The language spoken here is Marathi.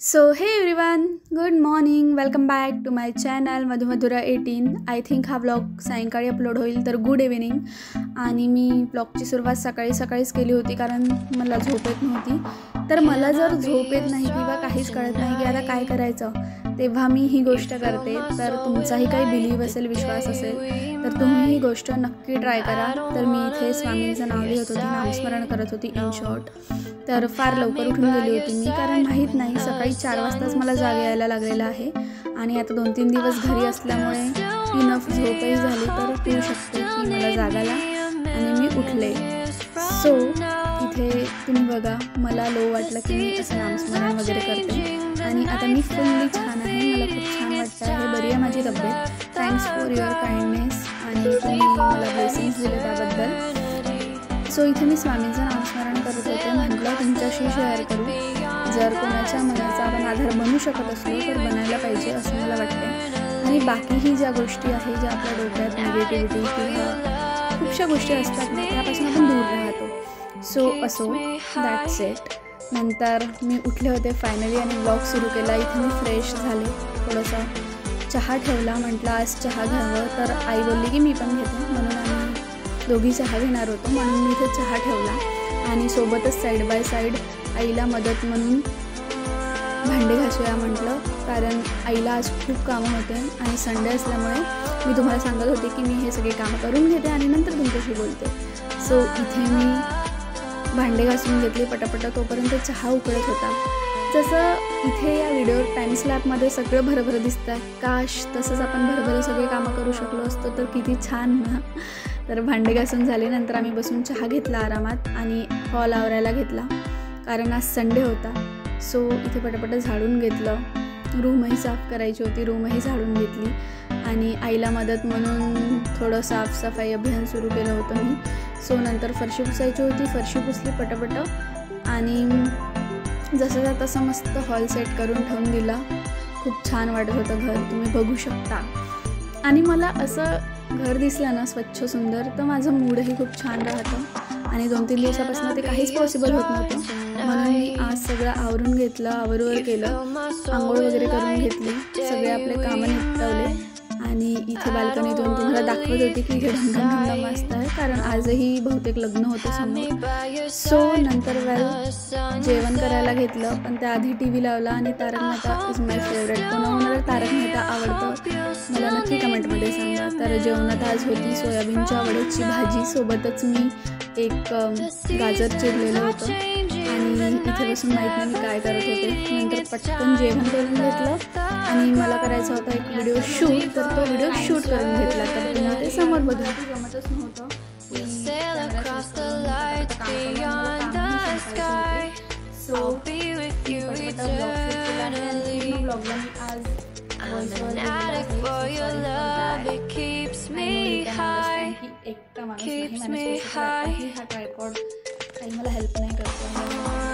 So hey everyone, good morning. Welcome back to my channel Madhumadhura 18. I think हा व्लॉग सायंकाळी अपलोड होईल, तर गुड इव्हिनिंग. आणि मी ब्लॉगची सुरुवात सकाळीच केली होती, कारण मला झोप येत नव्हती. तर मला जर झोप येत नाही किंवा काहीच कळत नाही की आता काय करायचं, तेव्हा मी ही गोष्ट करते. तर तुमचाही काही बिलीव्ह असेल, विश्वास असेल, तर तुम्ही ही गोष्ट नक्की ट्राय करा. तर मी इथे स्वामींचं नाव लिहित होती, नामस्मरण करत होती इन शॉर्ट. तर फार लवकर उठून गेली होती मी, कारण माहीत नाही सकाळी 4 वाजताच मला जाग यायला लागलेला आहे. आणि आता 2-3 दिवस घरी असल्यामुळे इनफ झोपही झाली, तर होऊ शकते की मला जागाला आणि मी उठले. सो इथे तुम्ही बघा, मला लो वाटलं की मी असं नामस्मरण वगैरे करते. आणि आता मी फुल्ली छान आहे, मला खूप छान वाटतं आहे, बरी आहे माझी तब्येत. थँक्स फॉर युअर काइंडनेस आणि तुम्ही मला ब्लेसिंग्स दिले त्याबद्दल. सो इथे मी स्वामींचं नामस्मरण करत होते. म्हटलं तुमच्याशी शेअर करू. जर कोणाच्या मनाचा आपण आधार बनू शकत असलो तर बनायला पाहिजे असं मला वाटते. आणि बाकीही ज्या गोष्टी आहेत, ज्या आपल्या डोक्यात निगेटिव्हिटी किंवा खूपशा गोष्टी असतात ना, त्यापासून आपण दूर राहतो. सो असो, दॅट्स इट. नंतर मी उठले होते फायनली आणि ब्लॉग सुरू केला. इथे मी फ्रेश झाले, थोडंसं चहा ठेवला. म्हटलं आज चहा घ्यावं, तर आई बोलली की मी पण घेते, म्हणून आम्ही दोघी चहा घेणार होतो. म्हणून मी इथे चहा ठेवला आणि सोबतच साईड बाय साईड आईला मदत म्हणून भांडे घासूया म्हटलं, कारण आईला आज खूप कामं होते आणि संडे असल्यामुळे मी तुम्हाला सांगत होते की मी हे सगळे कामं करून घेते आणि नंतर तुमच्याशी बोलते. सो इथे मी भांडे घासून घेतले पटापट, तोपर्यंत चहा उकळत होता. जसं इथे या व्हिडिओ टाईम स्लॅपमध्ये सगळं भरभर दिसतं आहे, काश तसंच आपण भरभर सगळे कामं करू शकलो असतो तर किती छान ना. तर भांडे घासून झाले, नंतर आम्ही बसून चहा घेतला आरामात आणि हॉल आवरायला घेतला, कारण आज संडे होता. सो इथे पटापट झाडून घेतलं. रूमही साफ करायची होती, रूमही झाडून घेतली. आणि आईला मदत म्हणून थोडं साफसफाई अभियान सुरू केलं होतं मी. सो नंतर फरशी पुसायची होती, फरशी पुसली पटापट आणि जसं तसं मस्त हॉल सेट करून ठेवून दिला. खूप छान वाटत होतं घर, तुम्ही बघू शकता. आणि मला असं घर दिसलं ना स्वच्छ सुंदर, तर माझं मूडही खूप छान राहतं. आणि 2-3 दिवसापासून ते काहीच पॉसिबल होत नव्हतं, म्हणून मी आज सगळं आवरून घेतलं, आवरवर केलं, आंघोळ वगैरे करून घेतली, सगळे आपले कामं निपटवले. आणि इथे बाल्कनीतून तुम्हाला दाखवत होती की इथे ढमढम मस्त आहे, कारण आजही बहुतेक लग्न होतं समोर. सो नंतर जेवण करायला घेतलं, पण त्याआधी TV लावला आणि तारक मेहता इज माय फेवरेट. कोणाला तारक मेहता आवडतं मला नक्की कमेंटमध्ये सांगा. तर जेवणात आज होती सोयाबीनच्या वड्याची भाजी, सोबतच मी एक गाजर चिरलेलं होतं. आणि इथे बसून माहीत नाही मी काय करत होते. नंतर पटकन जेवण करून घेतलं आणि मला करायचा होता एक व्हिडिओ शूट, तर तो व्हिडिओ शूट करून घेतला. तर तुम्ही ते समोर बघा. जमतच नव्हतं सो ब्लॉगला मी आज एकटा माणूस नाही, हा ट्रायपॉड काही मला हेल्प नाही करतो.